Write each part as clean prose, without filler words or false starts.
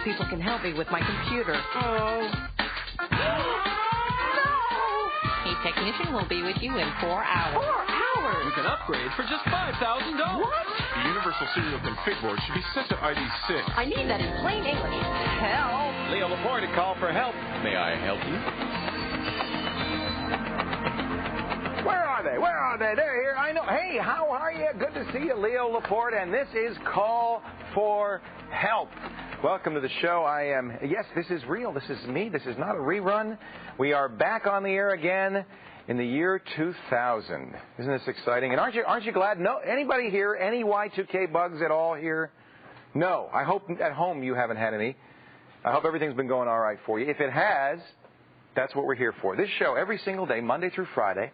people can help me with my computer. Oh. A technician will be with you in 4 hours. 4 hours? You can upgrade for just $5,000. What? The Universal Serial Config Board should be set to ID 6. I need that in plain English. Help. Leo Laporte to call for help. May I help you? Where are they? Where are they? They're here. I know. Hey, how are you? Good to see you, Leo Laporte, and this is Call for Help. Welcome to the show. Yes, this is real. This is me. This is not a rerun. We are back on the air again in the year 2000. Isn't this exciting? And aren't you glad? No, anybody here, any Y2K bugs at all here? No. I hope at home you haven't had any. I hope everything's been going all right for you. If it has, that's what we're here for. This show every single day, Monday through Friday,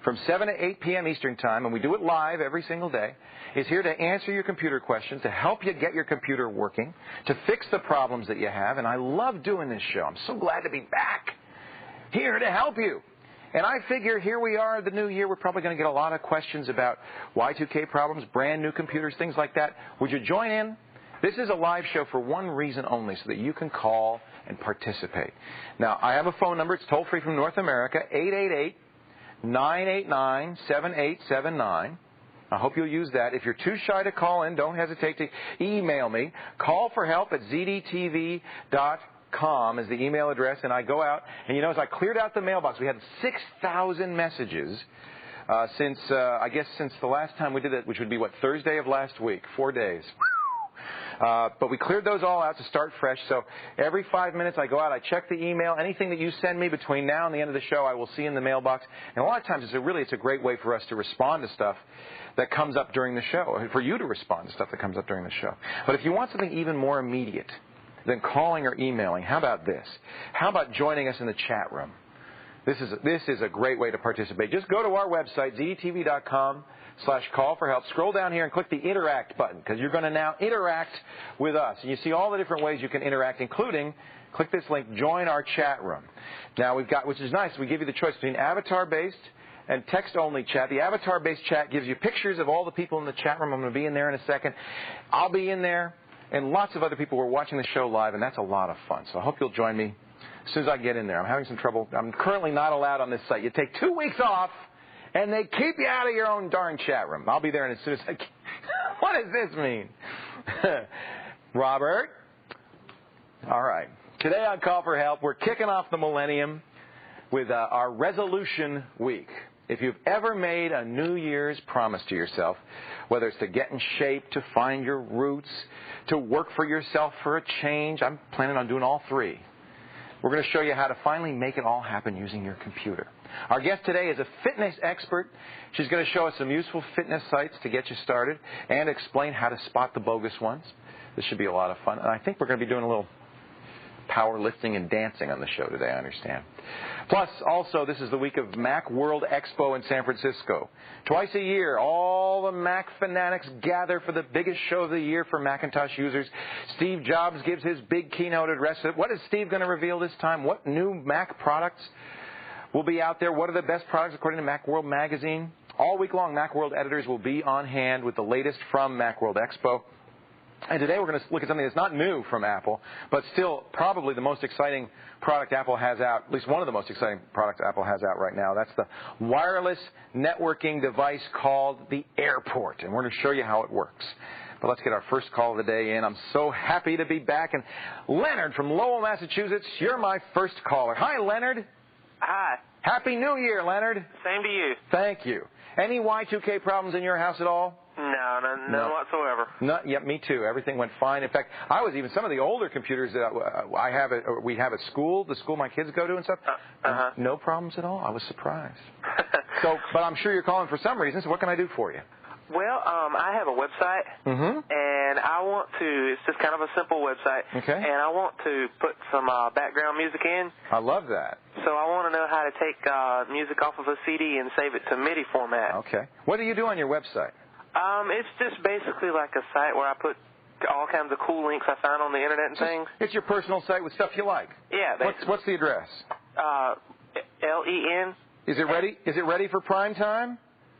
from 7 to 8 p.m. Eastern Time, and we do it live every single day, is here to answer your computer questions, to help you get your computer working, to fix the problems that you have. And I love doing this show. I'm so glad to be back here to help you. And I figure here we are, the new year, we're probably going to get a lot of questions about Y2K problems, brand new computers, things like that. Would you join in? This is a live show for one reason only, so that you can call and participate. Now, I have a phone number. It's toll-free from North America, 888-989-7879. I hope you'll use that. If you're too shy to call in, don't hesitate to email me. Call for help at ZDTV.com is the email address, and I go out. And you notice I cleared out the mailbox. We had 6,000 messages since the last time we did it, which would be, Thursday of last week, 4 days. But we cleared those all out to start fresh. So every 5 minutes I go out, I check the email. Anything that you send me between now and the end of the show, I will see in the mailbox. And a lot of times it's a great way for us to respond to stuff that comes up during the show, for you to respond to stuff that comes up during the show. But if you want something even more immediate than calling or emailing, how about this? How about joining us in the chat room? This is a great way to participate. Just go to our website, ZDTV.com/call for help. Scroll down here and click the Interact button, because you're going to now interact with us. And you see all the different ways you can interact, including, click this link, join our chat room. Now, which is nice, we give you the choice between avatar-based and text-only chat. The avatar-based chat gives you pictures of all the people in the chat room. I'm going to be in there in a second. I'll be in there, and lots of other people who are watching the show live, and that's a lot of fun. So I hope you'll join me as soon as I get in there. I'm having some trouble. I'm currently not allowed on this site. You take 2 weeks off, and they keep you out of your own darn chat room. I'll be there as soon as I can. What does this mean? Robert? All right. Today on Call for Help, we're kicking off the millennium with our resolution week. If you've ever made a New Year's promise to yourself, whether it's to get in shape, to find your roots, to work for yourself for a change, I'm planning on doing all three. We're going to show you how to finally make it all happen using your computer. Our guest today is a fitness expert. She's going to show us some useful fitness sites to get you started and explain how to spot the bogus ones. This should be a lot of fun. And I think we're going to be doing a little powerlifting and dancing on the show today, I understand. Plus, also, this is the week of Mac World Expo in San Francisco. Twice a year, all the Mac fanatics gather for the biggest show of the year for Macintosh users. Steve Jobs gives his big keynote address. What is Steve going to reveal this time? What new Mac products will be out there? What are the best products according to Macworld magazine? All week long, Macworld editors will be on hand with the latest from Macworld Expo. And today we're going to look at something that's not new from Apple, but still probably the most exciting product Apple has out, at least one of the most exciting products Apple has out right now. That's the wireless networking device called the Airport, and we're going to show you how it works. But let's get our first call of the day in. I'm so happy to be back. And Leonard from Lowell, Massachusetts, you're my first caller. Hi, Leonard. Hi. Happy New Year, Leonard. Same to you. Thank you. Any Y2K problems in your house at all? No, none whatsoever. Yeah, me too. Everything went fine. In fact, some of the older computers that we have at school, the school my kids go to and stuff, no problems at all. I was surprised. But I'm sure you're calling for some reason, so what can I do for you? Well, I have a website, and I want to, it's just kind of a simple website, and I want to put some background music in. I love that. So I want to know how to take music off of a CD and save it to MIDI format. Okay. What do you do on your website? It's just basically like a site where I put all kinds of cool links I find on the internet and things. It's your personal site with stuff you like. Yeah, basically. What's the address? LEN. Is it ready? Is it ready for prime time?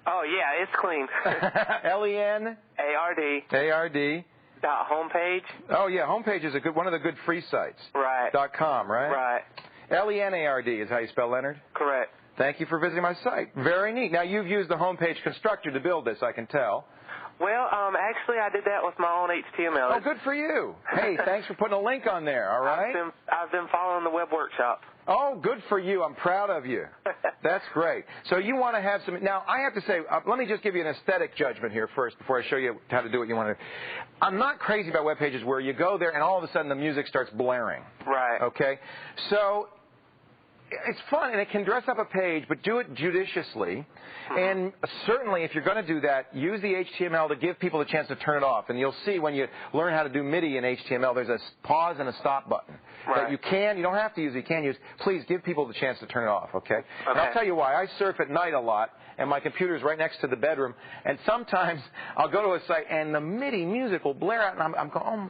Oh yeah, it's clean. LEN. ARD. ARD. .homepage. Oh, yeah, homepage is one of the good free sites. Right. .com, right? Right. Leonard is how you spell Leonard? Correct. Thank you for visiting my site. Very neat. Now, you've used the homepage constructor to build this, I can tell. Well, actually, I did that with my own HTML. Oh, good for you. Hey, thanks for putting a link on there, all right? I've been following the web workshop. Oh, good for you. I'm proud of you. That's great. So you want to have some... Now, I have to say, let me just give you an aesthetic judgment here first before I show you how to do what you want to do. I'm not crazy about web pages where you go there and all of a sudden the music starts blaring. Right. Okay? So... it's fun, and it can dress up a page, but do it judiciously. And certainly, if you're going to do that, use the HTML to give people a chance to turn it off. And you'll see when you learn how to do MIDI in HTML, there's a pause and a stop button. Right. That you don't have to use, you can use. Please give people the chance to turn it off, okay? And I'll tell you why. I surf at night a lot, and my computer's right next to the bedroom. And sometimes I'll go to a site, and the MIDI music will blare out, and I'm going, oh,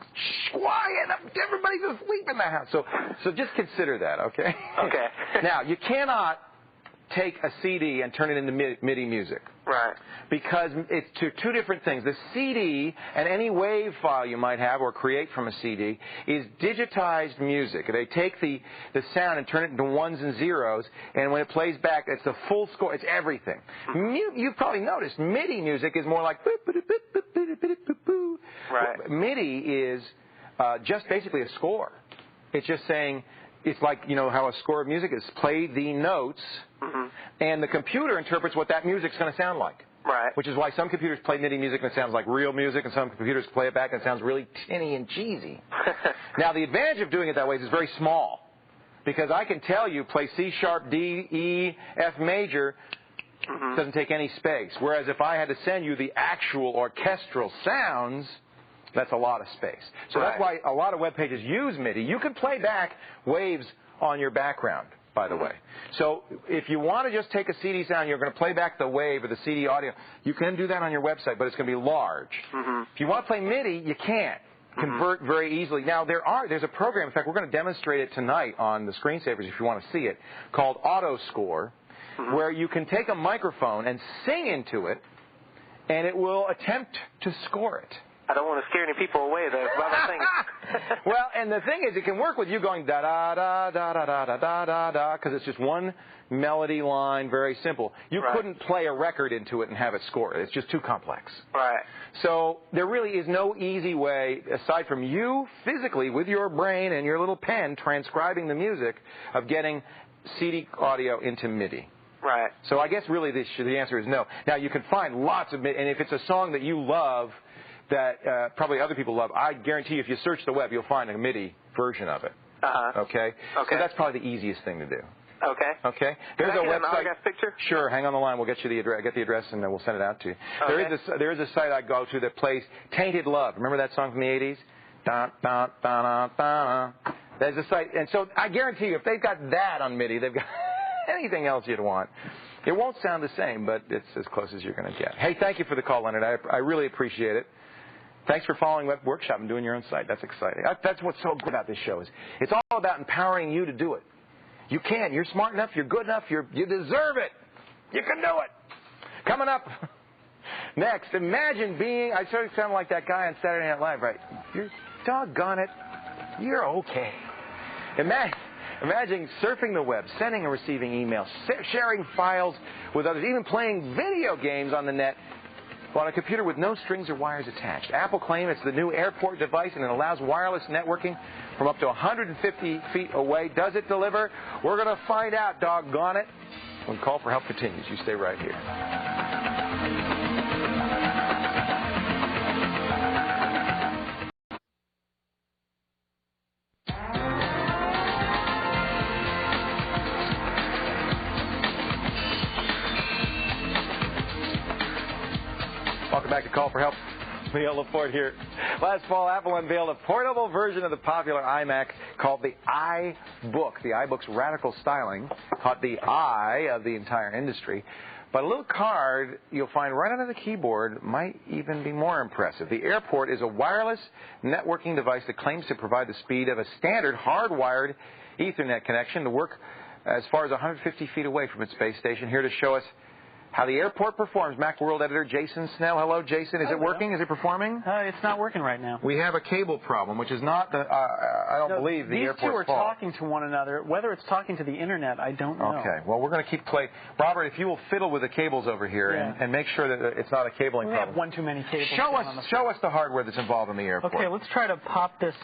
quiet, everybody's asleep in the house. So just consider that, okay? Okay. Now, you cannot take a CD and turn it into MIDI music. Right. Because it's two different things. The CD and any WAV file you might have or create from a CD is digitized music. They take the sound and turn it into ones and zeros, and when it plays back, it's the full score. It's everything. You've probably noticed MIDI music is more like... Right. MIDI is just basically a score. It's just saying... It's like, you know, how a score of music is play the notes, and the computer interprets what that music's going to sound like. Right. Which is why some computers play MIDI music and it sounds like real music, and some computers play it back and it sounds really tinny and cheesy. Now, the advantage of doing it that way is it's very small, because I can tell you play C sharp, D, E, F major, doesn't take any space. Whereas if I had to send you the actual orchestral sounds... that's a lot of space. So that's why a lot of web pages use MIDI. You can play back waves on your background, by the way. So if you want to just take a CD sound, you're going to play back the wave or the CD audio, you can do that on your website, but it's going to be large. If you want to play MIDI, you can't convert very easily. Now, there's a program, in fact, we're going to demonstrate it tonight on the screensavers if you want to see it, called AutoScore, where you can take a microphone and sing into it, and it will attempt to score it. I don't want to scare any people away, though, by the thing. Well, and the thing is, it can work with you going da-da-da-da-da-da-da-da-da, because it's just one melody line, very simple. You couldn't play a record into it and have it score it. It's just too complex. Right. So there really is no easy way, aside from you physically, with your brain and your little pen, transcribing the music, of getting CD audio into MIDI. Right. So I guess really the answer is no. Now, you can find lots of MIDI, and if it's a song that you love, that probably other people love, I guarantee you if you search the web, you'll find a MIDI version of it. Okay? So that's probably the easiest thing to do. Okay. Okay? There's a website. Picture? Sure. Hang on the line. We'll get you the address, and then we'll send it out to you. Okay. There is a site I go to that plays Tainted Love. Remember that song from the 80s? Da, da, da, da, da. There's a site. And so I guarantee you, if they've got that on MIDI, they've got anything else you'd want. It won't sound the same, but it's as close as you're going to get. Hey, thank you for the call, Leonard. I really appreciate it. Thanks for following Web Workshop and doing your own site. That's exciting. That's what's so good about this show. It's all about empowering you to do it. You can. You're smart enough. You're good enough. You deserve it. You can do it. Coming up next, imagine being... I sort of sound like that guy on Saturday Night Live, right? You're doggone it. You're okay. Imagine surfing the web, sending and receiving emails, sharing files with others, even playing video games on the net on a computer with no strings or wires attached. Apple claims it's the new airport device, and it allows wireless networking from up to 150 feet away. Does it deliver? We're going to find out, doggone it, when Call for Help continues. You stay right here. Welcome back to Call for Help. Leo Laporte here. Last fall, Apple unveiled a portable version of the popular iMac called the iBook. The iBook's radical styling caught the eye of the entire industry. But a little card you'll find right under the keyboard might even be more impressive. The Airport is a wireless networking device that claims to provide the speed of a standard hardwired Ethernet connection to work as far as 150 feet away from its base station. Here to show us how the airport performs. Macworld editor Jason Snell. Hello, Jason. Is it working? Is it performing? It's not working right now. We have a cable problem, which is not, I don't believe, the airport's fault. These two are talking to one another. Whether it's talking to the Internet, I don't know. Okay. Well, we're going to keep playing. Robert, if you will fiddle with the cables over here and make sure that it's not a cabling problem. We have one too many cables. Show us the hardware that's involved in the airport. Okay, let's try to pop this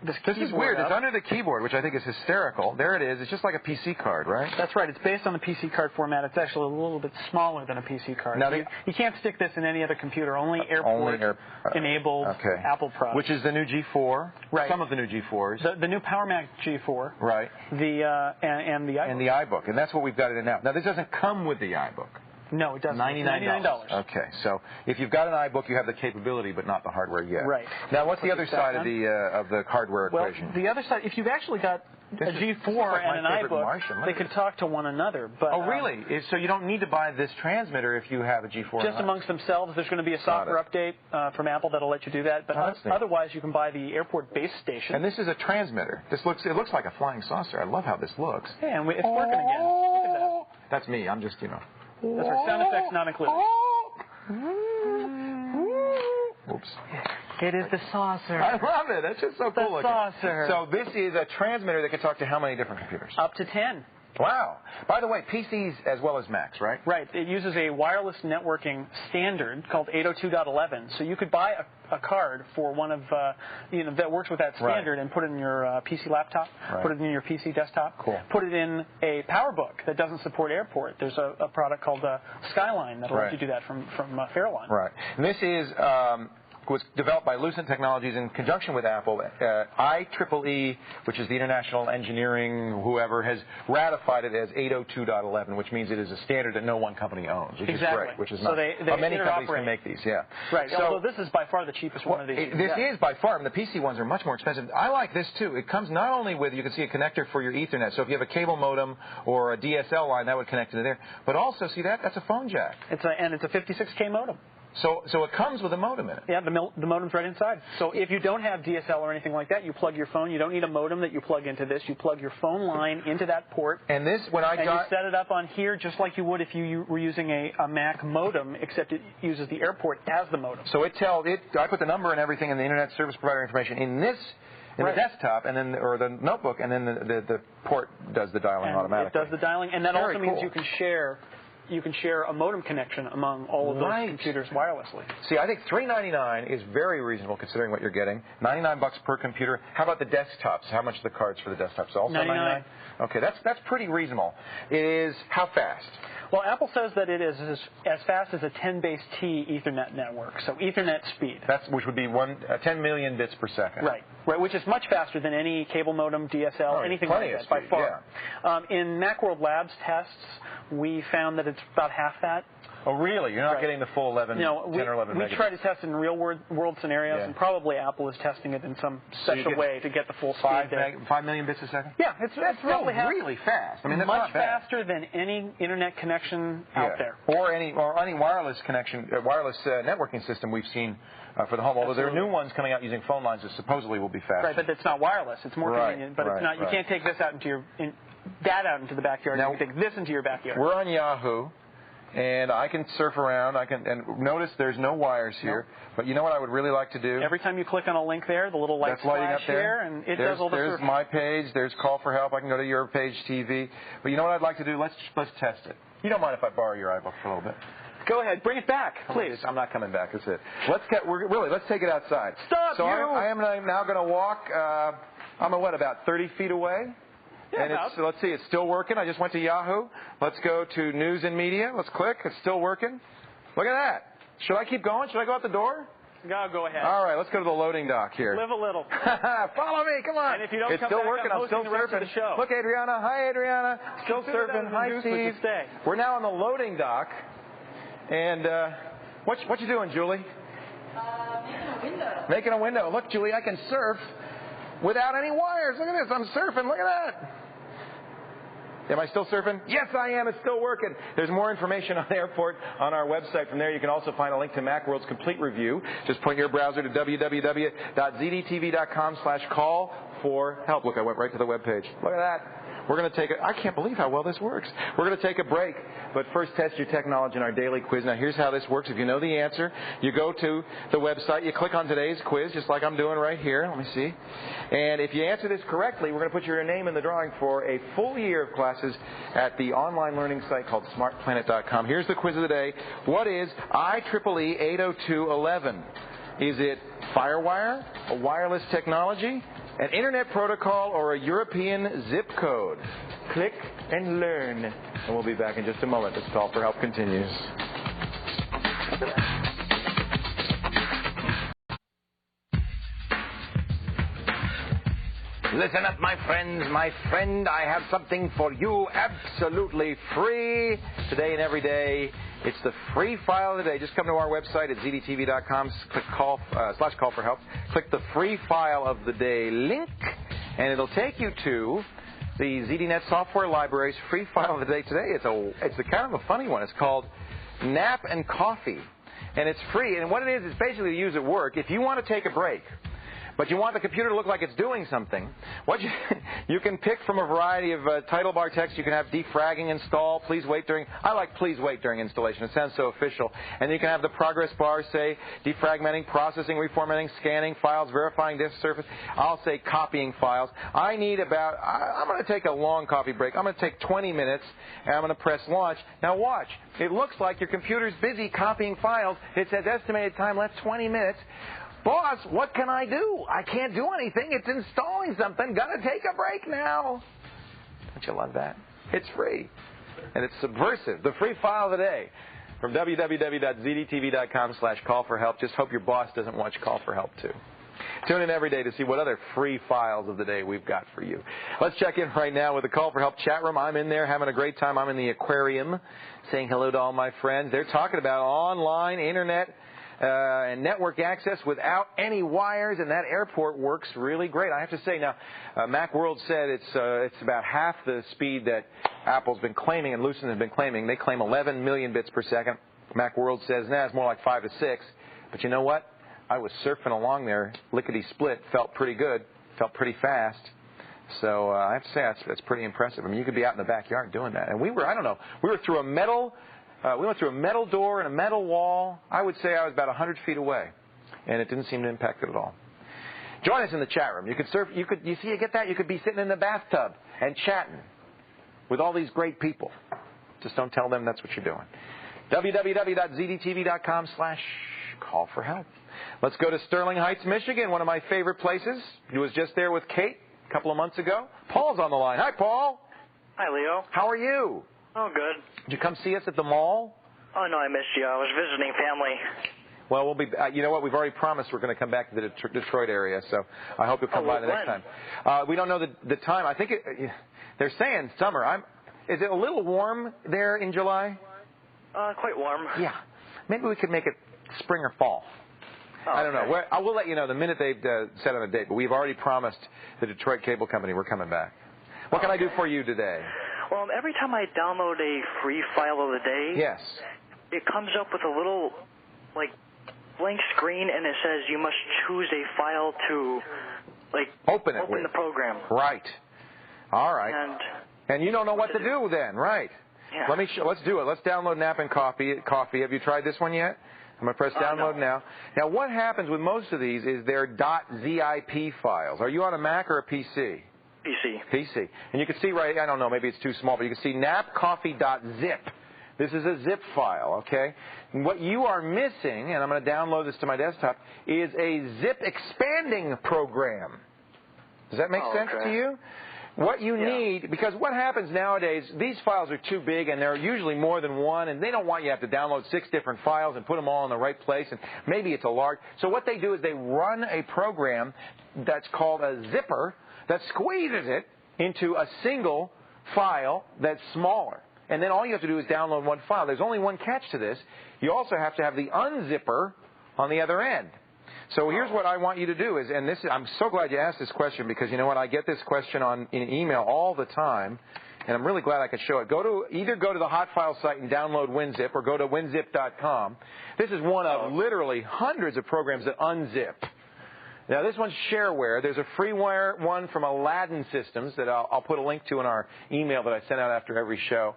This keyboard is weird. up. It's under the keyboard, which I think is hysterical. There it is. It's just like a PC card, right? That's right. It's based on the PC card format. It's actually a little bit smaller than a PC card. Now you can't stick this in any other computer. Only airport-enabled Apple products. Which is the new G4. Right. Some of the new G4s. The new Power Mac G4. Right. And the iBook. And the iBook. And that's what we've got it in now. Now, this doesn't come with the iBook. No, it doesn't. $99. Okay, so if you've got an iBook, you have the capability, but not the hardware yet. Right. Now, what's the other side of the hardware equation? Well, the other side, if you've actually got a G4 and an iBook, they could talk to one another. But, oh, really? So you don't need to buy this transmitter if you have a G4? Just amongst themselves, there's going to be a software update from Apple that'll let you do that. But otherwise, you can buy the airport base station. And this is a transmitter. It looks like a flying saucer. I love how this looks. Yeah, and it's working again. Look at that. That's me. I'm just, That's right. Sound effects not included. Oops. It is the saucer. I love it. That's just so cool looking. The saucer. So this is a transmitter that can talk to how many different computers? Up to 10. Wow. By the way, PCs as well as Macs, right? Right. It uses a wireless networking standard called 802.11. So you could buy a card for one of, that works with that standard and put it in your PC laptop, put it in your PC desktop, put it in a PowerBook that doesn't support airport. There's a product called Skyline that lets you do that from Fairline. Right. And this is was developed by Lucent Technologies in conjunction with Apple. IEEE, which is the International Engineering, whoever, has ratified it as 802.11, which means it is a standard that no one company owns, which is great. Which is not. Many companies can make these, Right. So, although this is by far the cheapest one of these. This is by far, and the PC ones are much more expensive. I like this too. It comes not only with, you can see a connector for your Ethernet, so if you have a cable modem or a DSL line, that would connect into there. But also, see that's a phone jack. And it's a 56K modem. So it comes with a modem in it. Yeah, the modem's right inside. So if you don't have DSL or anything like that, you plug your phone. You don't need a modem that you plug into this. You plug your phone line into that port. And this, you set it up on here just like you would if you were using a Mac modem, except it uses the airport as the modem. So I put the number and everything and the internet service provider information in this. In the desktop, and then or the notebook, and then the port does the dialing automatically. It does the dialing, and that also means you can share a modem connection among all of those computers wirelessly. See, I think $399 is very reasonable considering what you're getting. $99 per computer. How about the desktops? How much are the cards for the desktops? Also $99. Okay, that's pretty reasonable. It is how fast? Well, Apple says that it is as fast as a 10-base-T Ethernet network, so Ethernet speed. Which would be 10 million bits per second. Right, which is much faster than any cable modem, DSL, anything like that, by far. In Macworld Labs tests, we found that it's about half that. Oh, really? You're not getting the full 10 or 11 megabits? We try to test in real-world scenarios, and probably Apple is testing it in some special way to get the full speed. 5 million bits a second? Yeah, it's roughly really fast. I mean, that's much faster than any internet connection out there, or any wireless connection, wireless networking system we've seen for the home. Although there are new ones coming out using phone lines that supposedly will be faster. Right, but it's not wireless. It's more convenient, but it's not. You can't take this out into out into the backyard. Now, you can take this into your backyard. We're on Yahoo. And I can surf around. And notice there's no wires here. But you know what I would really like to do? Every time you click on a link there, the little light flash here, and it does all the surfing. There's my page. There's call for help. I can go to your page TV. But you know what I'd like to do? Let's test it. You don't mind if I borrow your iBook for a little bit? Go ahead. Bring it back, please. I'm not coming back. That's it. Let's take it outside. Stop. So I am now going to walk. I'm about 30 feet away. Yeah, and let's see, it's still working. I just went to Yahoo. Let's go to News and Media. Let's click. It's still working. Look at that. Should I keep going? Should I go out the door? Go ahead. All right, let's go to the loading dock here. Live a little. Follow me, come on. And if you don't it's still working. I'm still surfing. The show. Look, Adriana. Hi, Adriana. Still surfing. Hi, Steve. We're now on the loading dock. And what you doing, Julie? Making a window. Making a window. Look, Julie, I can surf without any wires. Look at this. I'm surfing. Look at that. Am I still surfing? Yes, I am. It's still working. There's more information on the airport on our website. From there, you can also find a link to Macworld's complete review. Just point your browser to www.zdtv.com/call for help. Look, I went right to the webpage. Look at that. We're going to take I can't believe how well this works. We're going to take a break, but first test your technology in our daily quiz. Now, here's how this works. If you know the answer, you go to the website, you click on today's quiz, just like I'm doing right here. Let me see. And if you answer this correctly, we're going to put your name in the drawing for a full year of classes at the online learning site called smartplanet.com. Here's the quiz of the day. What is IEEE 802.11? Is it FireWire, a wireless technology, an Internet protocol, or a European zip code? Click and learn. And we'll be back in just a moment. This call for help continues. Listen up, my friends. My friend, I have something for you absolutely free today and every day. It's the free file of the day. Just come to our website at ZDTV.com, click /call for help. Click the free file of the day link, and it'll take you to the ZDNet software library's free file of the day today. It's a kind of a funny one. It's called Nap and Coffee, and it's free. And what it is basically to use at work. If you want to take a break, but you want the computer to look like it's doing something, you can pick from a variety of title bar text. You can have defragging install, please wait during. I like please wait during installation. It sounds so official. And you can have the progress bar say defragmenting, processing, reformatting, scanning files, verifying disk surface. I'll say copying files. I'm going to take a long coffee break. I'm going to take 20 minutes, and I'm going to press launch. Now watch. It looks like your computer's busy copying files. It says estimated time left 20 minutes. Boss, what can I do? I can't do anything. It's installing something. Gotta take a break now. Don't you love that? It's free. And it's subversive. The free file of the day from www.zdtv.com/call-for-help. Just hope your boss doesn't watch Call for Help, too. Tune in every day to see what other free files of the day we've got for you. Let's check in right now with the Call for Help chat room. I'm in there having a great time. I'm in the aquarium saying hello to all my friends. They're talking about online, internet, and network access without any wires, and that airport works really great. I have to say now, Macworld said it's about half the speed that Apple's been claiming and Lucent has been claiming. They claim 11 million bits per second. Macworld says now it's more like 5 to 6. But you know what? I was surfing along there, lickety-split, felt pretty good, felt pretty fast. So I have to say that's pretty impressive. I mean, you could be out in the backyard doing that. And we were through a metal. We went through a metal door and a metal wall. I would say I was about 100 feet away, and it didn't seem to impact it at all. Join us in the chat room. You could surf. You get that? You could be sitting in the bathtub and chatting with all these great people. Just don't tell them that's what you're doing. www.zdtv.com/call-for-help. Let's go to Sterling Heights, Michigan, one of my favorite places. He was just there with Kate a couple of months ago. Paul's on the line. Hi, Paul. Hi, Leo. How are you? Oh, good. Did you come see us at the mall? Oh, no, I missed you. I was visiting family. Well, we'll be. You know what? We've already promised we're going to come back to the Detroit area, so I hope you'll come by the next time. We don't know the time. I think they're saying summer. Is it a little warm there in July? Quite warm. Yeah. Maybe we could make it spring or fall. Oh, I don't know. I will let you know the minute they've set on a date, but we've already promised the Detroit Cable Company we're coming back. What can I do for you today? Well, every time I download a free file of the day, yes, it comes up with a little, blank screen, and it says you must choose a file to, open the program. Right. All right. And you don't know what to do then, right? Yeah. Let's do it. Let's download Nap and Coffee. Have you tried this one yet? I'm going to press download now. Now, what happens with most of these is they're .zip files. Are you on a Mac or a PC? PC. And you can see I don't know, maybe it's too small, but you can see napcoffee.zip. This is a zip file, okay? And what you are missing, and I'm going to download this to my desktop, is a zip expanding program. Does that make sense to you? What you need, because what happens nowadays, these files are too big, and they're usually more than one, and they don't want you to have to download 6 different files and put them all in the right place, and maybe it's a large. So what they do is they run a program that's called a zipper that squeezes it into a single file that's smaller. And then all you have to do is download one file. There's only one catch to this. You also have to have the unzipper on the other end. So here's what I want you to do I'm so glad you asked this question, because you know what? I get this question in email all the time, and I'm really glad I could show it. Either go to the hot file site and download WinZip, or go to winzip.com. This is one of literally hundreds of programs that unzip. Now, this one's shareware. There's a freeware one from Aladdin Systems that I'll put a link to in our email that I send out after every show.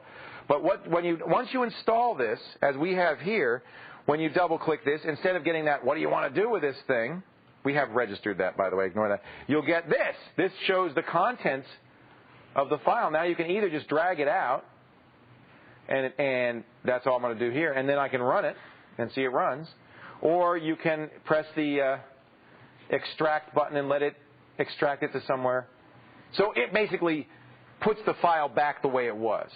But once you install this, as we have here, when you double-click this, instead of getting that, what do you want to do with this thing? We have registered that, by the way. Ignore that. You'll get this. This shows the contents of the file. Now you can either just drag it out, and that's all I'm going to do here, and then I can run it and see it runs. Or you can press the extract button and let it extract it to somewhere. So it basically puts the file back the way it was.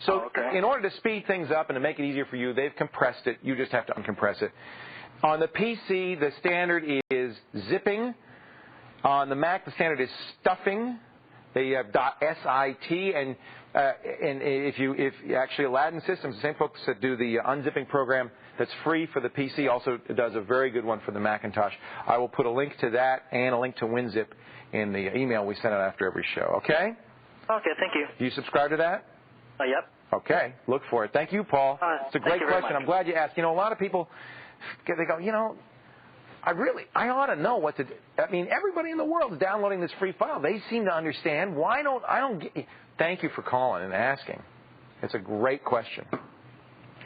So in order to speed things up and to make it easier for you, they've compressed it. You just have to uncompress it. On the PC, the standard is zipping. On the Mac, the standard is stuffing. They have .sit, and if actually Aladdin Systems, the same folks that do the unzipping program that's free for the PC, also does a very good one for the Macintosh. I will put a link to that and a link to WinZip in the email we send out after every show. Okay? Okay, thank you. Do you subscribe to that? Yep. Okay, look for it. Thank you, Paul. It's a great question. I'm glad you asked. You know, a lot of people, they go, you know, I ought to know what to do. I mean, everybody in the world is downloading this free file. They seem to understand. I don't get. Thank you for calling and asking. It's a great question.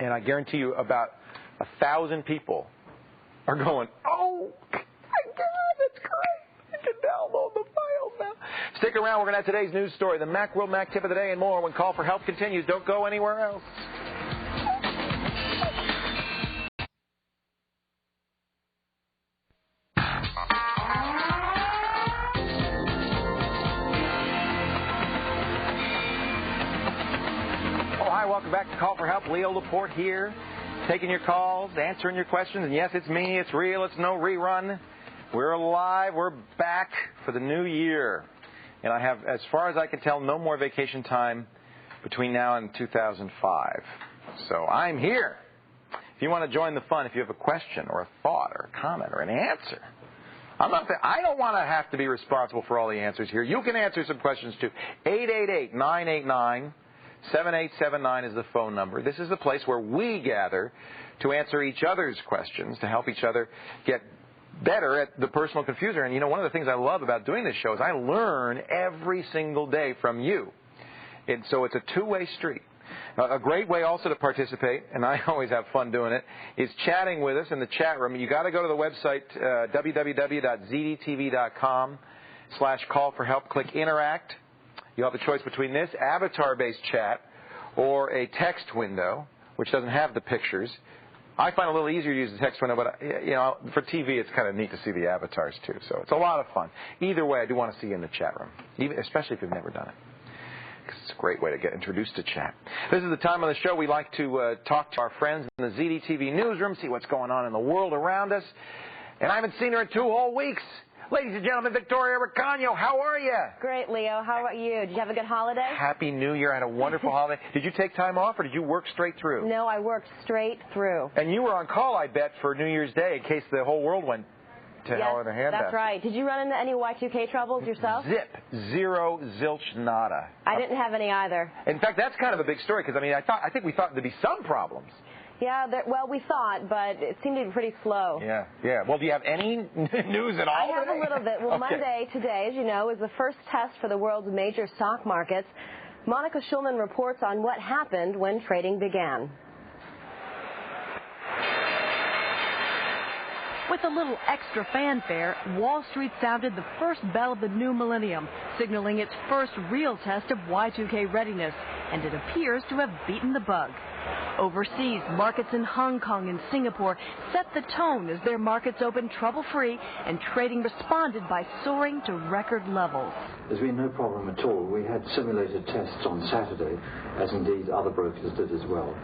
And I guarantee you about 1,000 people are going, oh, my God, that's great. I can download the files now. Stick around. We're going to have today's news story, the Macworld Mac tip of the day, and more when Call for Help continues. Don't go anywhere else. Welcome back to Call for Help. Leo Laporte here, taking your calls, answering your questions. And yes, it's me. It's real. It's no rerun. We're alive. We're back for the new year. And I have, as far as I can tell, no more vacation time between now and 2005. So I'm here. If you want to join the fun, if you have a question or a thought or a comment or an answer, I don't want to have to be responsible for all the answers here. You can answer some questions too. 888-989. 7879 is the phone number. This is the place where we gather to answer each other's questions, to help each other get better at the personal confuser. And, you know, one of the things I love about doing this show is I learn every single day from you. And so it's a two-way street. A great way also to participate, and I always have fun doing it, is chatting with us in the chat room. You got to go to the website, www.zdtv.com/call-for-help. Click Interact. You'll have a choice between this avatar-based chat or a text window, which doesn't have the pictures. I find it a little easier to use the text window, but, you know, for TV, it's kind of neat to see the avatars, too. So it's a lot of fun. Either way, I do want to see you in the chat room, especially if you've never done it, because it's a great way to get introduced to chat. This is the time of the show we like to talk to our friends in the ZDTV newsroom, see what's going on in the world around us. And I haven't seen her in 2 whole weeks. Ladies and gentlemen, Victoria Ricano, how are you? Great, Leo. How about you? Did you have a good holiday? Happy New Year. I had a wonderful holiday. Did you take time off, or did you work straight through? No, I worked straight through. And you were on call, I bet, for New Year's Day in case the whole world went to hell in a handbasket. That's right. Did you run into any Y2K troubles yourself? Zip. Zero, zilch, nada. I didn't have any either. In fact, that's kind of a big story, because, I mean, I think we thought there'd be some problems. Yeah, well, we thought, but it seemed to be pretty slow. Yeah. Well, do you have any news at all? I have a little bit. Well, okay. Monday, today, as you know, is the first test for the world's major stock markets. Monica Schulman reports on what happened when trading began. With a little extra fanfare, Wall Street sounded the first bell of the new millennium, signaling its first real test of Y2K readiness, and it appears to have beaten the bug. Overseas, markets in Hong Kong and Singapore set the tone as their markets opened trouble-free, and trading responded by soaring to record levels. There's been no problem at all. We had simulated tests on Saturday, as indeed other brokers did as well,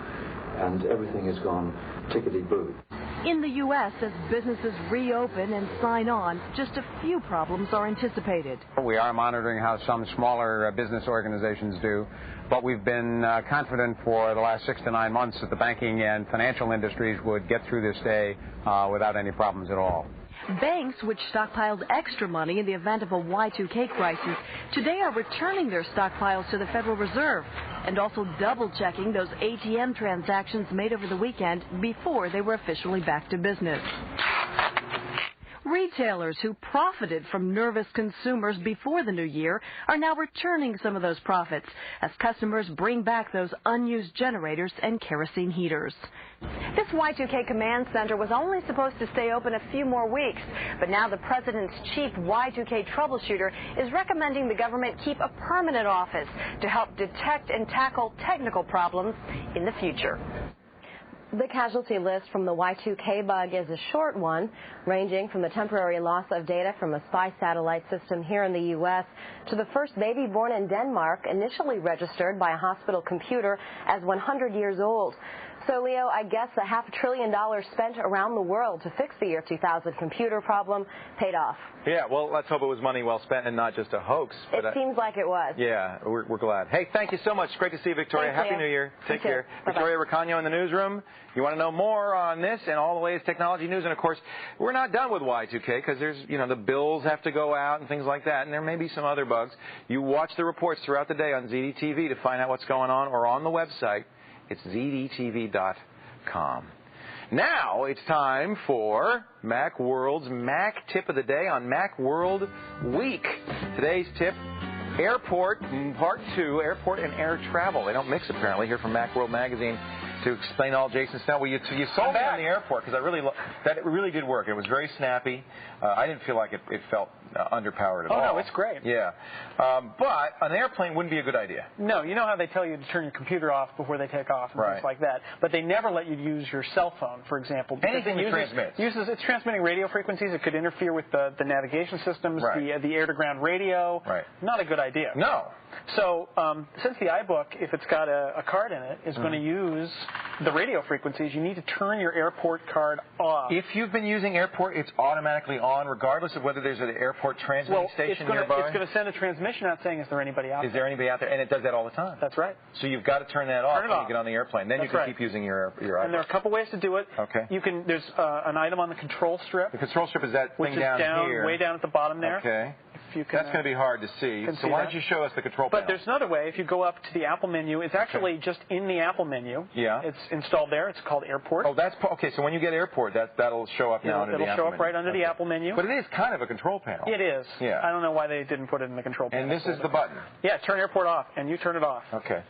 and everything has gone tickety-boo. In the U.S., as businesses reopen and sign on, just a few problems are anticipated. We are monitoring how some smaller business organizations do, but we've been confident for the last 6 to 9 months that the banking and financial industries would get through this day without any problems at all. Banks, which stockpiled extra money in the event of a Y2K crisis, today are returning their stockpiles to the Federal Reserve and also double-checking those ATM transactions made over the weekend before they were officially back to business. Retailers who profited from nervous consumers before the new year are now returning some of those profits as customers bring back those unused generators and kerosene heaters. This Y2K command center was only supposed to stay open a few more weeks, but now the president's chief Y2K troubleshooter is recommending the government keep a permanent office to help detect and tackle technical problems in the future. The casualty list from the Y2K bug is a short one, ranging from the temporary loss of data from a spy satellite system here in the U.S. to the first baby born in Denmark, initially registered by a hospital computer as 100 years old. So, Leo, I guess the $500 billion spent around the world to fix the year 2000 computer problem paid off. Yeah, well, let's hope it was money well spent and not just a hoax. It seems like it was. Yeah, we're glad. Hey, thank you so much. Great to see you, Victoria. Thanks, Happy Leo. New Year. Take care. Bye-bye. Victoria Ricano in the newsroom. You want to know more on this and all the latest technology news? And, of course, we're not done with Y2K because there's, the bills have to go out and things like that, and there may be some other bugs. You watch the reports throughout the day on ZDTV to find out what's going on, or on the website. It's ZDTV.com. Now it's time for Macworld's Mac Tip of the Day on Macworld Week. Today's tip, Airport Part 2, Airport and Air Travel. They don't mix, apparently, here from Macworld Magazine to explain all Jason Snell. Well, you sold me on the airport because it really did work. It was very snappy. I didn't feel like it felt underpowered at all. Oh, no, it's great. Yeah. But an airplane wouldn't be a good idea. No, you know how they tell you to turn your computer off before they take off and things like that. But they never let you use your cell phone, for example. Anything that transmits. It's transmitting radio frequencies. It could interfere with the navigation systems, the air-to-ground radio. Right. Not a good idea. No. So since the iBook, if it's got a card in it, is going to use the radio frequencies, you need to turn your airport card off. If you've been using airport, it's automatically on, regardless of whether there's an airport transmitting station nearby. It's going to send a transmission out saying, is there anybody out there? Is there anybody out there? And it does that all the time. That's right. So you've got to turn that off when you get on the airplane. Then you can keep using your iPhone. And there are a couple ways to do it. Okay. There's an item on the control strip. The control strip is that thing down here. Way down at the bottom there. Okay. That's going to be hard to see. So why don't you show us the control panel? But there's another way. If you go up to the Apple menu, it's actually just in the Apple menu. Yeah. It's installed there. It's called Airport. Oh, that's okay. So when you get Airport, that'll show up now under the Apple menu. It'll show up right under the Apple menu. But it is kind of a control panel. It is. Yeah. I don't know why they didn't put it in the control panel. And this is the button. Yeah, turn Airport off, and you turn it off. Okay.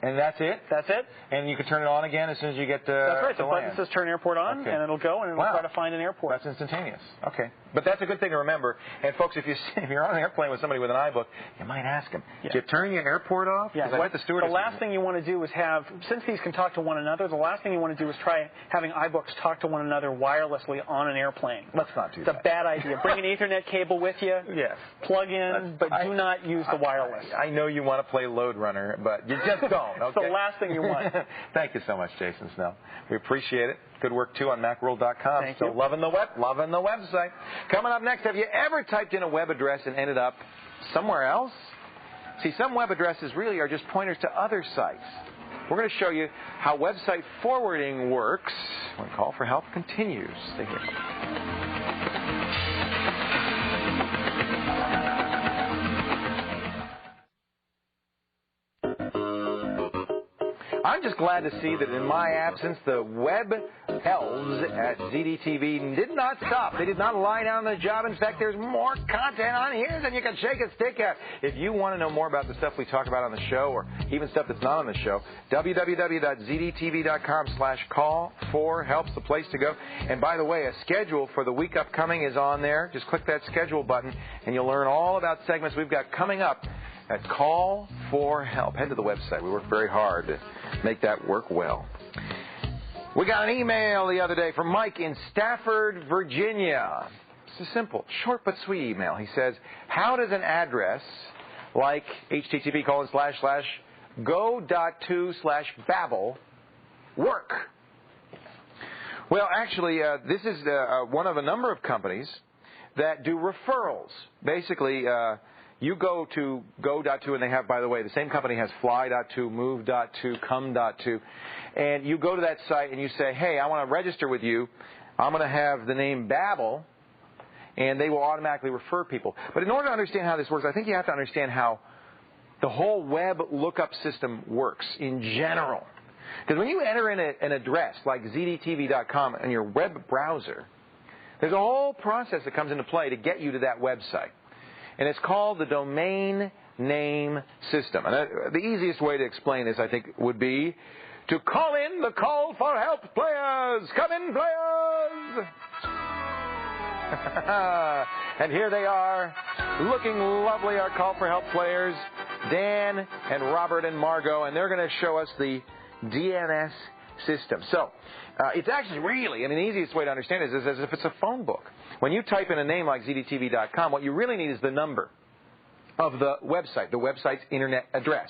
And that's it? That's it. And you can turn it on again as soon as you get to That's right. the button says turn airport on, and it'll go, and it'll try to find an airport. That's instantaneous. Okay. But that's a good thing to remember. And, folks, if you're on an airplane with somebody with an iBook, you might ask them, did you turn your airport off? Yeah. I bet the stewardess. The last thing you want to do is since these can talk to one another, the last thing you want to do is try having iBooks talk to one another wirelessly on an airplane. Let's not do that. It's a bad idea. Bring an Ethernet cable with you. Yes. Plug in, but do not use the wireless. I know you want to play Load Runner, but you just don't. Okay? It's the last thing you want. Thank you so much, Jason Snell. We appreciate it. Good work, too, on Macworld.com. Thank you. Loving the website. Coming up next, have you ever typed in a web address and ended up somewhere else? See, some web addresses really are just pointers to other sites. We're going to show you how website forwarding works when Call for Help continues. Stay here. I'm just glad to see that in my absence, the web elves at ZDTV did not stop. They did not lie down on the job. In fact, there's more content on here than you can shake a stick at. If you want to know more about the stuff we talk about on the show, or even stuff that's not on the show, www.zdtv.com/call4help's the place to go. And by the way, a schedule for the week upcoming is on there. Just click that schedule button, and you'll learn all about segments we've got coming up at Call for Help. Head to the website. We work very hard to make that work well. We got an email the other day from Mike in Stafford, Virginia. It's a simple, short but sweet email. He says, how does an address like http://go.to/babel work? Well, actually, this is one of a number of companies that do referrals. Basically, you go to go.to, and they have, by the way, the same company has fly.to, move.to, come.to, and you go to that site and you say, hey, I want to register with you. I'm going to have the name Babel, and they will automatically refer people. But in order to understand how this works, I think you have to understand how the whole web lookup system works in general. Because when you enter in an address like zdtv.com in your web browser, There's a whole process that comes into play to get you to that website. And it's called the domain name system. And the easiest way to explain this, I think, would be to call in the call for help players. Come in, players! And here they are, looking lovely, our call for help players, Dan and Robert and Margot, and they're going to show us the DNS system. So, it's actually really, the easiest way to understand it is as if it's a phone book. When you type in a name like ZDTV.com, what you really need is the number of the website's internet address.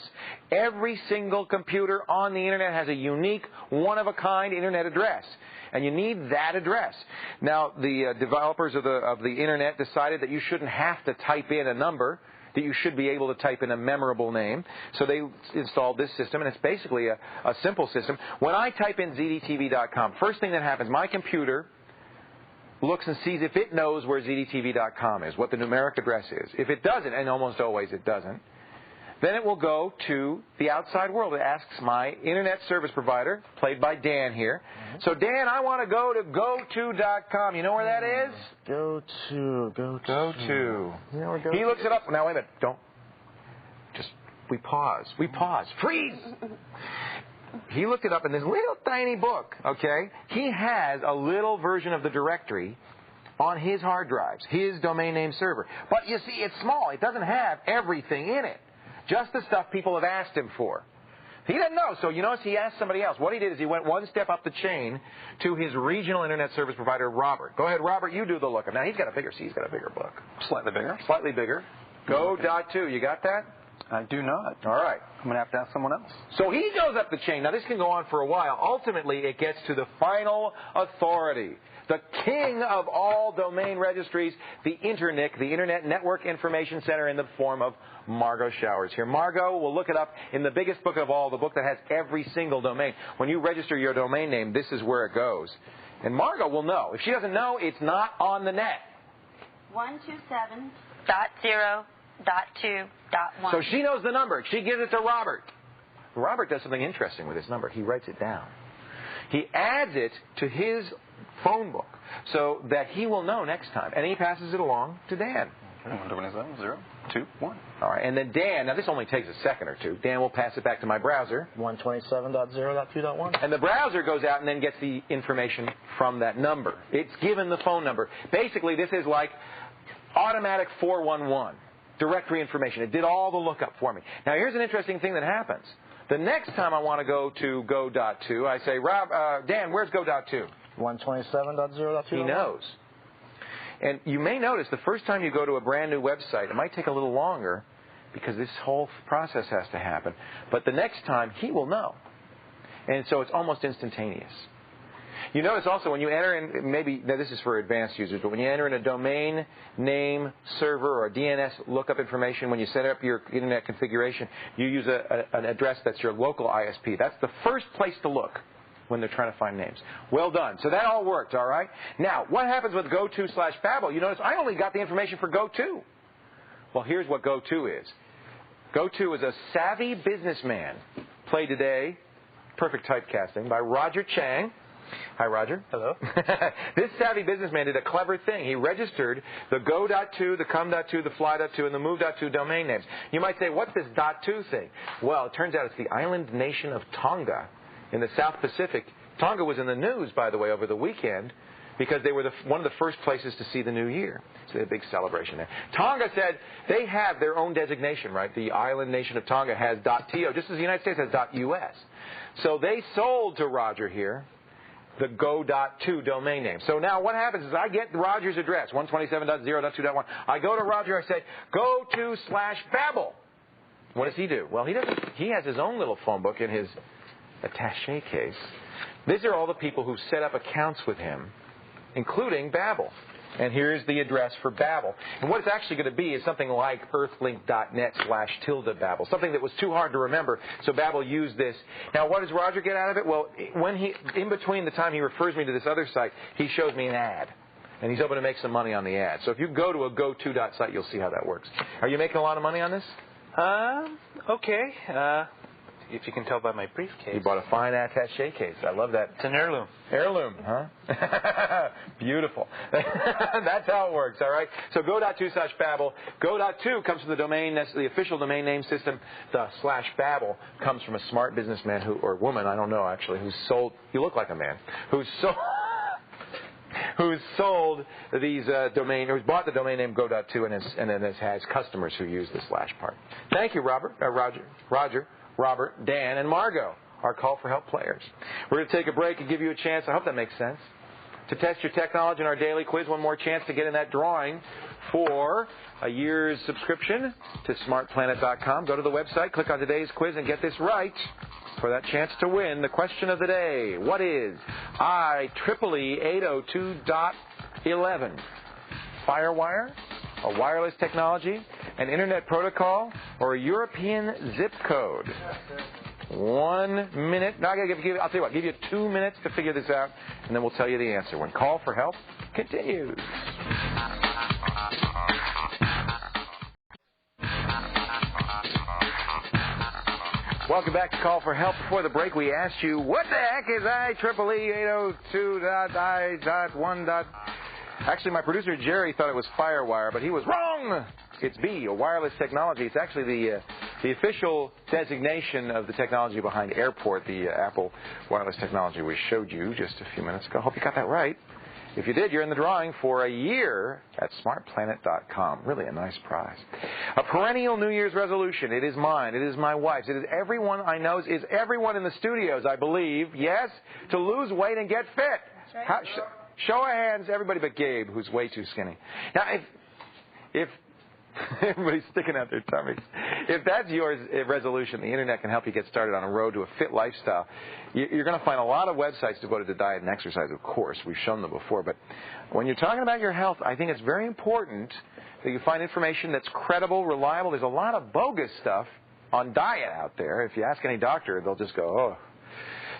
Every single computer on the internet has a unique, one-of-a-kind internet address, and you need that address. Now, the developers of the internet decided that you shouldn't have to type in a number, that you should be able to type in a memorable name. So they installed this system, and it's basically a simple system. When I type in ZDTV.com, first thing that happens, my computer looks and sees if it knows where ZDTV.com is, what the numeric address is. If it doesn't, and almost always it doesn't, then it will go to the outside world. It asks my internet service provider, played by Dan here. So, Dan, I want to go to GoTo.com. You know where that is? Go to. He looks it up. Now, wait a minute. Don't. We pause. Freeze! He looked it up in this little tiny book, okay? He has a little version of the directory on his hard drives, his domain name server. But you see, it's small. It doesn't have everything in it. Just the stuff people have asked him for. He didn't know, so you notice he asked somebody else. What he did is he went one step up the chain to his regional internet service provider, Robert. Go ahead, Robert, you do the lookup. Now, he's got a bigger book. Slightly bigger. Slightly bigger. Go.to, you got that? I do not. All right. I'm going to have to ask someone else. So he goes up the chain. Now, this can go on for a while. Ultimately, it gets to the final authority, the king of all domain registries, the INTERNIC, the Internet Network Information Center, in the form of Margot Showers here. Margot will look it up in the biggest book of all, the book that has every single domain. When you register your domain name, this is where it goes. And Margot will know. If she doesn't know, it's not on the net. 127.0.2.1. So she knows the number. She gives it to Robert. Robert does something interesting with this number. He writes it down. He adds it to his phone book so that he will know next time. And he passes it along to Dan. 127.0.2.1. All right, and then Dan, now this only takes a second or two. Dan will pass it back to my browser. 127.0.2.1. And the browser goes out and then gets the information from that number. It's given the phone number. Basically, this is like automatic 411, directory information. It did all the lookup for me. Now, here's an interesting thing that happens. The next time I want to go to go.to, I say, Dan, where's go.to? 127.0.2.1. He knows. And you may notice the first time you go to a brand new website, it might take a little longer because this whole process has to happen. But the next time, he will know. And so it's almost instantaneous. You notice also when you enter in, now this is for advanced users, but when you enter in a domain name server or a DNS lookup information, when you set up your internet configuration, you use an address that's your local ISP. That's the first place to look when they're trying to find names. Well done. So that all worked, all right? Now, what happens with GoTo/Babel? You notice I only got the information for GoTo. Well, here's what GoTo is. GoTo is a savvy businessman, played today, perfect typecasting, by Roger Chang. Hi, Roger. Hello. This savvy businessman did a clever thing. He registered the go.to, the come.to, the fly.to, and the move.to domain names. You might say, what's this .to thing? Well, it turns out it's the island nation of Tonga in the South Pacific. Tonga was in the news, by the way, over the weekend because they were one of the first places to see the new year. So they had a big celebration there. Tonga said they have their own designation, right? The island nation of Tonga has .to, just as the United States has .us. So they sold to Roger here the go.to domain name. So now what happens is I get Roger's address, 127.0.2.1. I go to Roger, I say, go to/Babel. What does he do? Well, he has his own little phone book in his attaché case. These are all the people who set up accounts with him, including Babel. And here's the address for Babel. And what it's actually going to be is something like earthlink.net/Babel, something that was too hard to remember, so Babel used this. Now, what does Roger get out of it? Well, in between the time he refers me to this other site, he shows me an ad. And he's hoping to make some money on the ad. So if you go to a go-to.site, you'll see how that works. Are you making a lot of money on this? Okay. if you can tell by my briefcase. You bought a fine attaché case. I love that. It's an heirloom. Heirloom, huh? Beautiful. That's how it works, all right? So go.to/Babel. Go.to comes from the domain, that's the official domain name system. The /Babel comes from a smart businessman or woman, I don't know actually, who's sold, you look like a man, who's sold these who's bought the domain name go.to and then has customers who use the / part. Thank you, Roger, Robert, Dan, and Margot, our call for help players. We're going to take a break and give you a chance, I hope that makes sense, to test your technology in our daily quiz. One more chance to get in that drawing for a year's subscription to smartplanet.com. Go to the website, click on today's quiz, and get this right for that chance to win. The question of the day: what is IEEE 802.11? Firewire, a wireless technology, an internet protocol, or a European zip code? 1 minute. No, I'll tell you what, give you 2 minutes to figure this out, and then we'll tell you the answer when Call for Help continues. Welcome back to Call for Help. Before the break, we asked you, what the heck is IEEE 802.1. Actually, my producer, Jerry, thought it was Firewire, but he was wrong. It's B, a wireless technology. It's actually the official designation of the technology behind Airport, the Apple wireless technology we showed you just a few minutes ago. Hope you got that right. If you did, you're in the drawing for a year at smartplanet.com. Really a nice prize. A perennial New Year's resolution. It is mine. It is my wife's. It is everyone I know's. Is everyone in the studios, I believe. Yes? To lose weight and get fit. That's right. Show of hands, everybody but Gabe, who's way too skinny. Now, if everybody's sticking out their tummies. If that's your resolution, the Internet can help you get started on a road to a fit lifestyle. You're going to find a lot of websites devoted to diet and exercise, of course. We've shown them before. But when you're talking about your health, I think it's very important that you find information that's credible, reliable. There's a lot of bogus stuff on diet out there. If you ask any doctor, they'll just go, oh.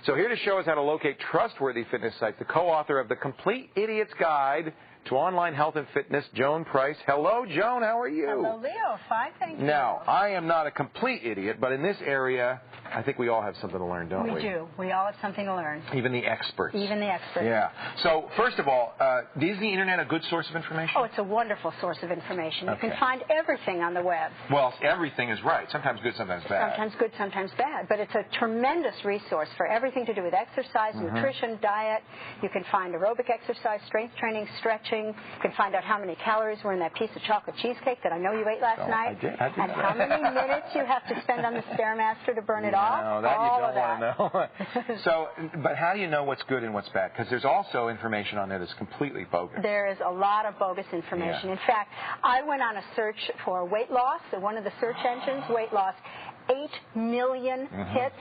So here to show us how to locate trustworthy fitness sites, the co-author of The Complete Idiot's Guide to Online Health and Fitness, Joan Price. Hello, Joan. How are you? Hello, Leo. Fine, thank you. Now, I am not a complete idiot, but in this area, I think we all have something to learn, don't we? We do. We all have something to learn. Even the experts. Even the experts. Yeah. So, first of all, is the Internet a good source of information? Oh, it's a wonderful source of information. Okay. You can find everything on the web. Well, everything is right. Sometimes good, sometimes bad. Sometimes good, sometimes bad. But it's a tremendous resource for everything to do with exercise, nutrition, diet. You can find aerobic exercise, strength training, stretching. You can find out how many calories were in that piece of chocolate cheesecake that I know you ate last night. I did and how many minutes you have to spend on the Stairmaster to burn it off. No, that all you don't of want to know. So, but how do you know what's good and what's bad? Because there's also information on there that's completely bogus. There is a lot of bogus information. Yeah. In fact, I went on a search for weight loss, one of the search engines, weight loss. 8 million hits.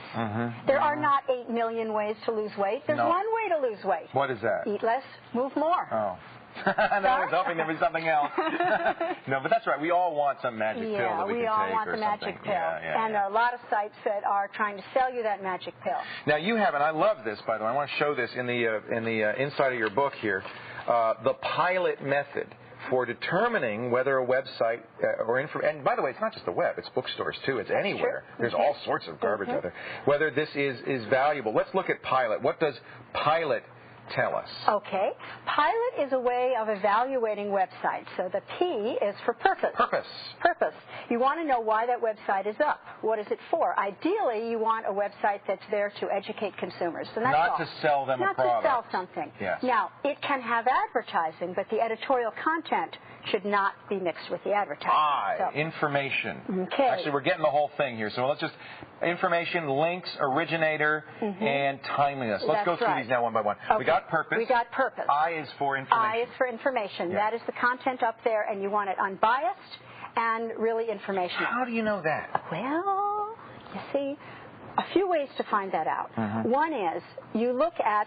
There are not 8 million ways to lose weight. There's one way to lose weight. What is that? Eat less, move more. Oh. No, I was hoping there was something else. No, but that's right. We all want some magic pill that we can take or something. Yeah, we all want the magic pill. And there are a lot of sites that are trying to sell you that magic pill. Now, you have, and I love this, by the way. I want to show this in the inside of your book here, the pilot method for determining whether a website and by the way, it's not just the web, it's bookstores too, it's anywhere. There's all sorts of garbage out there. Whether this is valuable. Let's look at pilot. What does pilot tell us? Okay. Pilot is a way of evaluating websites. So the P is for purpose. Purpose. You want to know why that website is up. What is it for? Ideally, you want a website that's there to educate consumers. And that's not to sell them a product. Not to sell something. Yes. Now, it can have advertising, but the editorial content should not be mixed with the advertising. Information. Okay. Actually, we're getting the whole thing here. So let's just, information, links, originator, and timeliness. Let's go through these now one by one. Okay. We got purpose. We got purpose. I is for information. I is for information. Yeah. That is the content up there, and you want it unbiased and really informational. How do you know that? Well, you see, a few ways to find that out. One is you look at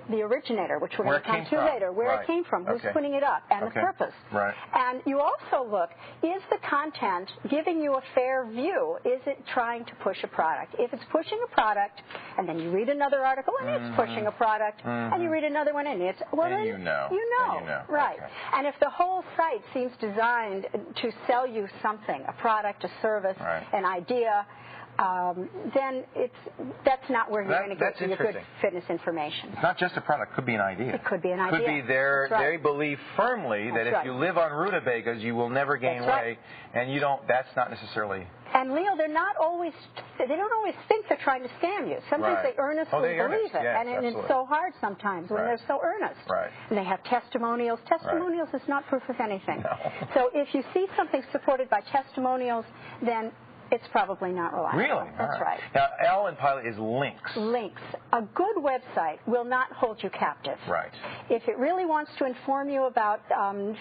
the originator, which we're going to come to later, where it came from, who's putting it up, and the purpose. Right. And you also look, is the content giving you a fair view? Is it trying to push a product? If it's pushing a product, and then you read another article, and it's pushing a product, and you read another one, and it's, well, then you know. Right. Okay. And if the whole site seems designed to sell you something, a product, a service, an idea, then that's not where you're going to get your good fitness information. It's not just a product. It could be an idea. It could be an idea. Could be they believe firmly that if you live on rutabagas, you will never gain weight, and you don't. That's not necessarily. And Leo, they don't always think they're trying to scam you. Sometimes they earnestly believe it, yes, and it's so hard sometimes when they're so earnest. Right. And they have testimonials. Testimonials is not proof of anything. No. So if you see something supported by testimonials, then it's probably not reliable. Really? That's right. Now, L in pilot is links. Links. A good website will not hold you captive. Right. If it really wants to inform you about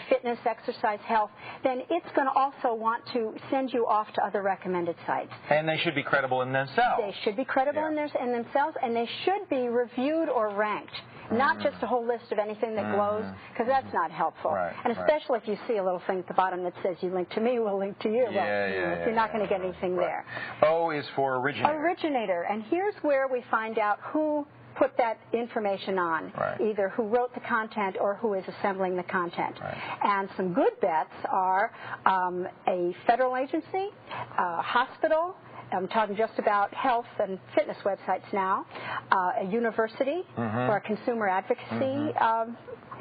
fitness, exercise, health, then it's going to also want to send you off to other recommended sites. And they should be credible in themselves. They should be credible in themselves, and they should be reviewed or ranked. Not just a whole list of anything that glows, because that's not helpful. Right, and especially if you see a little thing at the bottom that says, you link to me, we'll link to you. You're not going to get anything there. O is for originator. Originator. And here's where we find out who put that information on, either who wrote the content or who is assembling the content. And some good bets are a federal agency, a hospital, I'm talking just about health and fitness websites now, a university or a consumer advocacy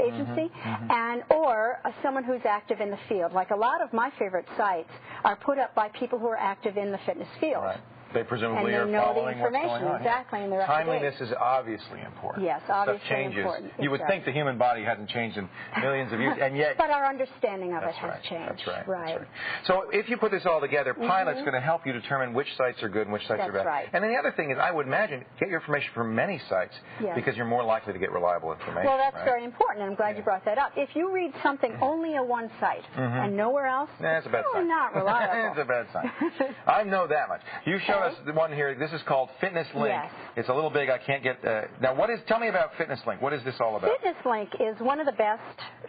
agency, and or someone who's active in the field. Like a lot of my favorite sites are put up by people who are active in the fitness field. They presumably are following what's going on. Exactly, and they're Timeliness is obviously important. Yes, obviously Stuff changes. important. You would think the human body hasn't changed in millions of years, and yet... But our understanding of it has changed. That's right. So if you put this all together, Pilot's going to help you determine which sites are good and which sites are bad. And then the other thing is, I would imagine, get your information from many sites because you're more likely to get reliable information. Well, that's very important, and I'm glad you brought that up. If you read something only on one site and nowhere else, that's a bad sign. Not reliable. It's a bad sign. I know that much. You showed us the one here. This is called Fitness Link. Yes. It's a little big. I can't get... now, tell me about Fitness Link. What is this all about? Fitness Link is one of the best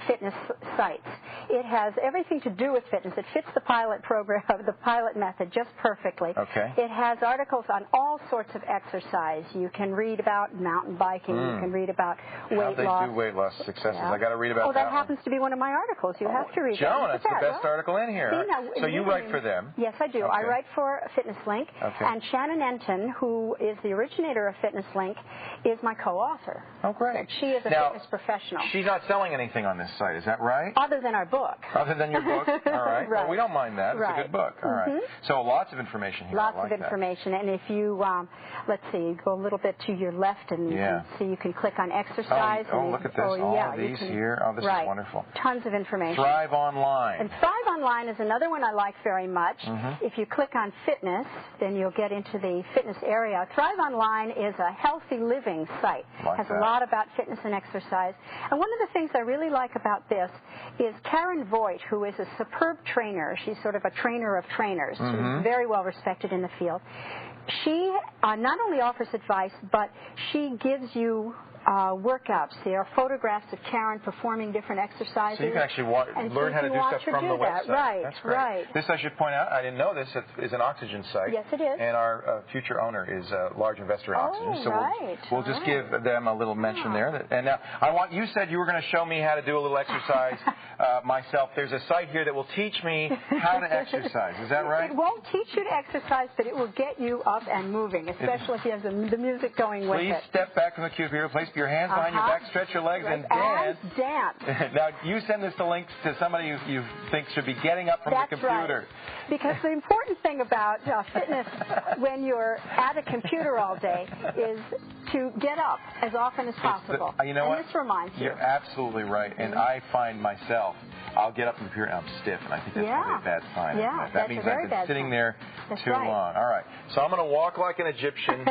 fitness sites. It has everything to do with fitness. It fits the pilot program, the pilot method, just perfectly. Okay. It has articles on all sorts of exercise. You can read about mountain biking. You can read about weight loss. How they do weight loss successes. I got to read about that. Oh, that happens to be one of my articles. You have to read it. Joan, that's the best article in here. So you write for them. Yes, I do. I write for Fitness Link. And Shannon Enton, who is the originator of Fitness Link, is my co-author. Oh, great. She is a fitness professional. She's not selling anything on this site, is that right? Other than our book. Other than your book? All right. Well, we don't mind that. It's a good book. All right. So lots of information here. Lots of information. And if you, let's see, go a little bit to your left and you can see, you can click on exercise. Oh, look at this. All of these here. Oh, this is wonderful. Tons of information. Thrive Online. And Thrive Online is another one I like very much. If you click on fitness, then you'll get into the fitness area. Thrive Online is a healthy living site. It has a lot about fitness and exercise. And one of the things I really like about this is Karen Voigt, who is a superb trainer. She's sort of a trainer of trainers. She's very well respected in the field. She not only offers advice, but she gives you workouts. There are photographs of Karen performing different exercises. So you can actually learn how to do stuff from the website. Right, that's great. Right. This, I should point out, I didn't know this, is an oxygen site. Yes, it is. And our future owner is a large investor in oxygen. So we'll just give them a little mention there. And now, you said you were going to show me how to do a little exercise myself. There's a site here that will teach me how to exercise. Is that right? It won't teach you to exercise, but it will get you up and moving, especially if you have the music going with it. Please step back from the computer. Place your hands behind your back, stretch your legs, and dance. Now, you send this to links to somebody you think should be getting up from the computer. Right. Because the important thing about fitness when you're at a computer all day is to get up as often as possible. You know what? This reminds you. You're absolutely right. And I find myself, I'll get up from the computer and I'm stiff, and I think that's probably a bad sign. That means I've been sitting there too long. All right. So I'm going to walk like an Egyptian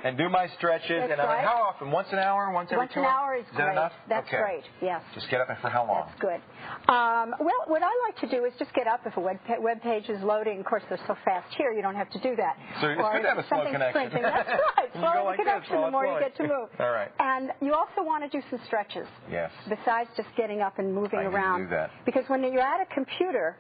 and do my stretches. And how often? Once an hour? Once every 2 hours? Once an hour is great. That enough? That's great, yes. Just get up, and for how long? That's good. Well, what I like to do is just get up if a web page is loading. Of course, they're so fast here, you don't have to do that. So it's good to have a slow connection. That's right. Slow connection, the more you get to move. All right. And you also want to do some stretches. Yes. Besides just getting up and moving around. Do that. Because when you're at a computer,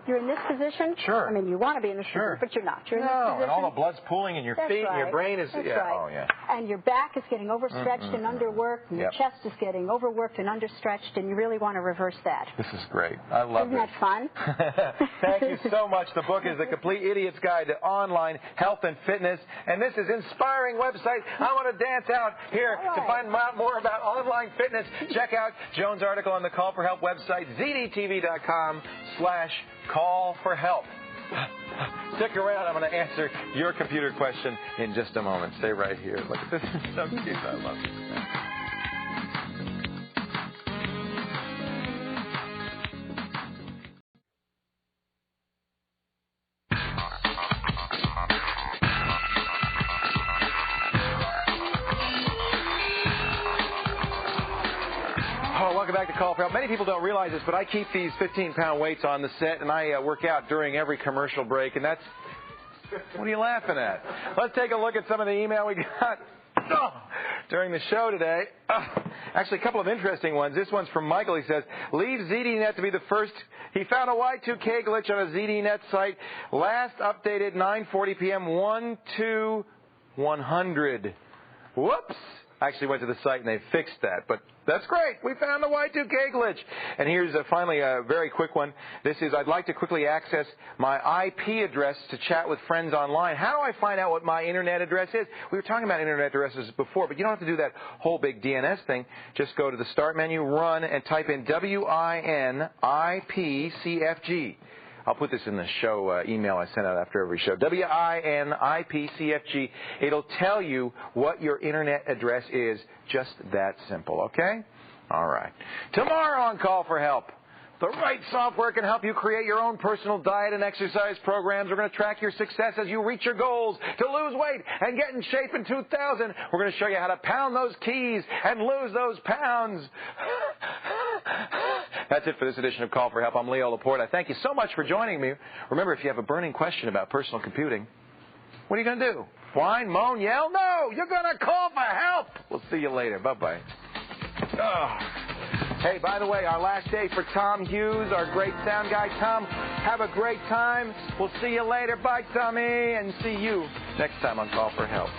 you're in this position. Sure. I mean, you want to be in this position, but you're not. You're in this position. And all the blood's pooling in your feet, and your brain is... That's yeah. right. Oh, yeah. And your back is getting overstretched and underworked, and your chest is getting overworked and understretched, and you really want to reverse that. This is great. I love Isn't that fun? Thank you so much. The book is The Complete Idiot's Guide to Online Health and Fitness, and this is inspiring website. I want to dance out here to find out more about online fitness. Check out Joan's article on the Call for Help website, ZDTV.com/call for help. Stick around. I'm going to answer your computer question in just a moment. Stay right here. Look at this. It's so cute. I love it. Welcome back to Call for Help. Many people don't realize this, but I keep these 15-pound weights on the set, and I work out during every commercial break, and that's... What are you laughing at? Let's take a look at some of the email we got during the show today. Actually, a couple of interesting ones. This one's from Michael. He says, leave ZDNet to be the first. He found a Y2K glitch on a ZDNet site. Last updated 9:40 p.m. 1/2/100. Whoops. I actually went to the site and they fixed that, but that's great. We found the Y2K glitch. And here's finally a very quick one. This is, I'd like to quickly access my IP address to chat with friends online. How do I find out what my internet address is? We were talking about internet addresses before, but you don't have to do that whole big DNS thing. Just go to the Start menu, Run, and type in WINIPCFG. I'll put this in the show email I send out after every show. WINIPCFG. It'll tell you what your internet address is. Just that simple, okay? All right. Tomorrow on Call for Help, the right software can help you create your own personal diet and exercise programs. We're going to track your success as you reach your goals to lose weight and get in shape in 2000. We're going to show you how to pound those keys and lose those pounds. That's it for this edition of Call for Help. I'm Leo Laporte. I thank you so much for joining me. Remember, if you have a burning question about personal computing, what are you going to do? Whine, moan, yell? No, you're going to call for help. We'll see you later. Bye-bye. Oh. Hey, by the way, our last day for Tom Hughes, our great sound guy. Tom, have a great time. We'll see you later. Bye, Tommy, and see you next time on Call for Help.